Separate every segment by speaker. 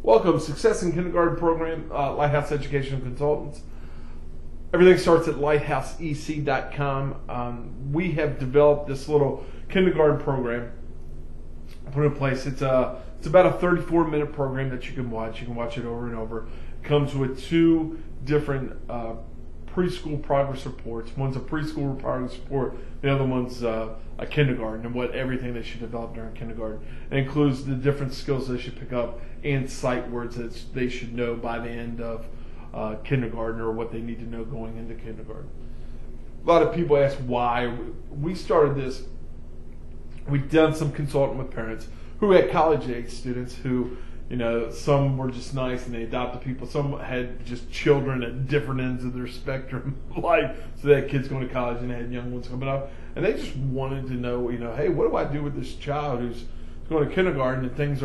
Speaker 1: Welcome, Success in Kindergarten Program, Lighthouse Educational Consultants. Everything starts at lighthouseec.com. We have developed this little kindergarten program, put in place. It's about a 34-minute program that you can watch. You can watch it over and over. It comes with two different preschool progress reports. One's a preschool progress report. The other one's a kindergarten and everything they should develop during kindergarten. It includes the different skills they should pick up and sight words that they should know by the end of kindergarten, or what they need to know going into kindergarten. A lot of people ask why. We started this. We've done some consulting with parents who had college-age students who, some were just nice and they adopted people. Some had just children at different ends of their spectrum of life. So they had kids going to college and they had young ones coming up. And they just wanted to know, hey, what do I do with this child who's going to kindergarten, and things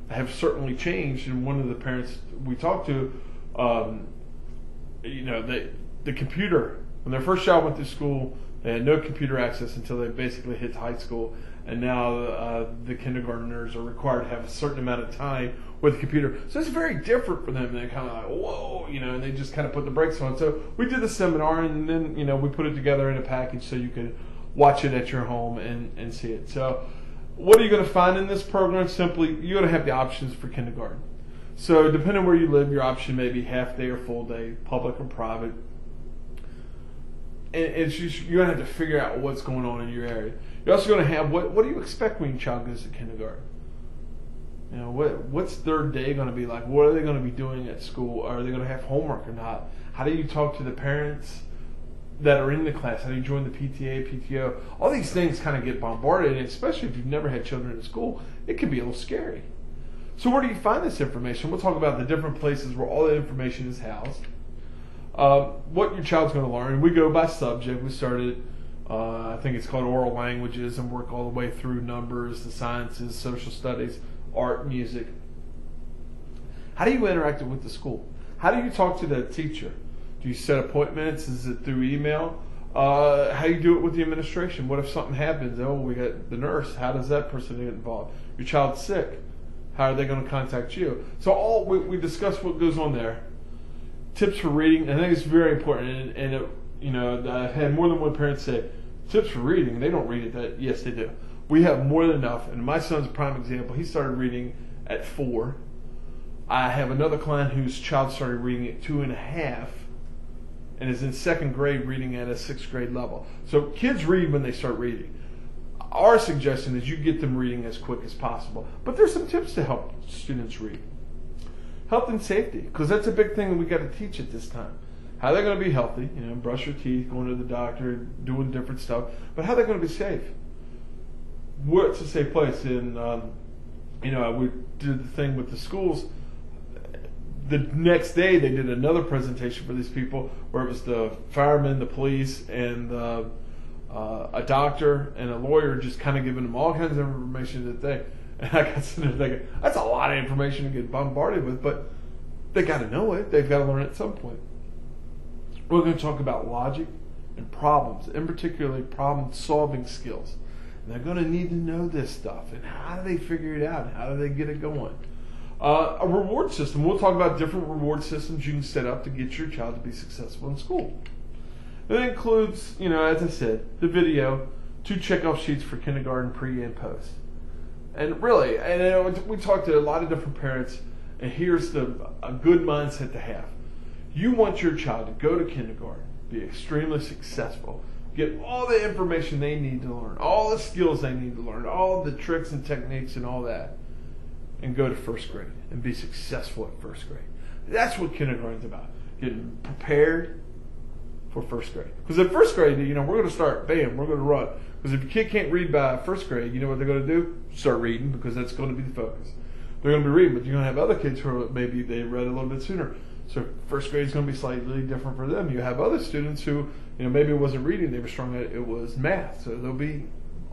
Speaker 1: have certainly changed. And one of the parents we talked to, the computer, when their first child went to school, they had no computer access until they basically hit high school. And now the kindergartners are required to have a certain amount of time with the computer. So it's very different for them. They're kind of like, whoa, and they just kind of put the brakes on. So we did the seminar, and then, we put it together in a package so you could watch it at your home and see it. So what are you going to find in this program? Simply, you're going to have the options for kindergarten. So depending on where you live, your option may be half day or full day, public or private. And it's just, you're going to have to figure out what's going on in your area. You're also going to have, what do you expect when your child goes to kindergarten? What's their day going to be like? What are they going to be doing at school? Are they going to have homework or not? How do you talk to the parents that are in the class? How do you join the PTA, PTO? All these things kind of get bombarded, and especially if you've never had children in school, it can be a little scary. So where do you find this information? We'll talk about the different places where all the information is housed. What your child's going to learn. We go by subject. We started, I think it's called oral languages, and work all the way through numbers, the sciences, social studies, art, music. How do you interact with the school? How do you talk to the teacher? Do you set appointments? Is it through email? How do you do it with the administration? What if something happens? Oh, we got the nurse. How does that person get involved? Your child's sick. How are they going to contact you? So we discuss what goes on there. Tips for reading. I think it's very important. And I've had more than one parent say, tips for reading. They don't read it. Yes, they do. We have more than enough. And my son's a prime example. He started reading at 4. I have another client whose child started reading at 2.5. And is in 2nd grade reading at a 6th grade level. So kids read when they start reading. Our suggestion is you get them reading as quick as possible. But there's some tips to help students read. Health and safety, because that's a big thing that we got to teach at this time. How they're going to be healthy, brush your teeth, going to the doctor, doing different stuff. But how they're going to be safe. What's a safe place? And, we did the thing with the schools. The next day, they did another presentation for these people where it was the firemen, the police, and a doctor and a lawyer, just kind of giving them all kinds of information that they. And I got sitting there thinking, that's a lot of information to get bombarded with, but they got to know it. They've got to learn it at some point. We're going to talk about logic and problems, and particularly problem-solving skills. And they're going to need to know this stuff. And how do they figure it out? How do they get it going? A reward system. We'll talk about different reward systems you can set up to get your child to be successful in school. It includes, as I said, the video, 2 checkoff sheets for kindergarten, pre and post. And really, we talked to a lot of different parents, and here's a good mindset to have. You want your child to go to kindergarten, be extremely successful, get all the information they need to learn, all the skills they need to learn, all the tricks and techniques and all that, and go to 1st grade and be successful at 1st grade. That's what kindergarten's about, getting prepared for 1st grade. Because at 1st grade, we're going to start, bam, we're going to run. Because if your kid can't read by 1st grade, you know what they're going to do? Start reading, because that's going to be the focus. They're going to be reading, but you're going to have other kids who maybe they read a little bit sooner. So 1st grade is going to be slightly different for them. You have other students who, maybe it wasn't reading, they were strong at it was math. So they'll be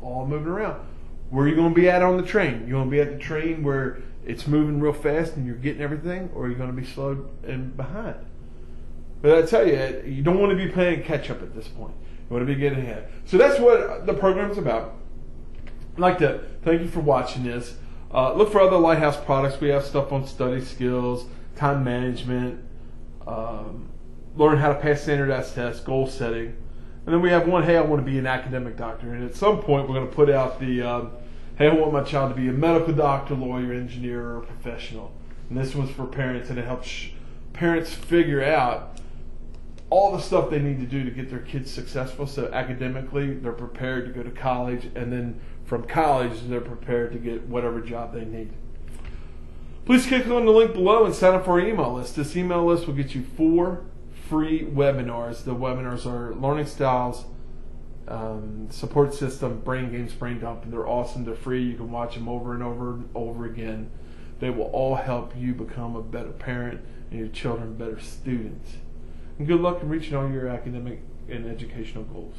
Speaker 1: all moving around. Where are you going to be at on the train? You want to be at the train where it's moving real fast and you're getting everything, or are you going to be slow and behind? But I tell you, you don't want to be playing catch up at this point. You want to be getting ahead. So that's what the program's about. I'd like to thank you for watching this. Look for other Lighthouse products. We have stuff on study skills, time management, learn how to pass standardized tests, goal setting. And then we have one, hey, I want to be an academic doctor. And at some point, we're going to put out the, hey, I want my child to be a medical doctor, lawyer, engineer, or professional. And this one's for parents, and it helps parents figure out all the stuff they need to do to get their kids successful. So academically, they're prepared to go to college, and then from college, they're prepared to get whatever job they need. Please click on the link below and sign up for our email list. This email list will get you 4 free webinars. The webinars are Learning Styles, Support System, Brain Games, Brain Dump, and they're awesome. They're free. You can watch them over and over and over again. They will all help you become a better parent and your children better students. And good luck in reaching all your academic and educational goals.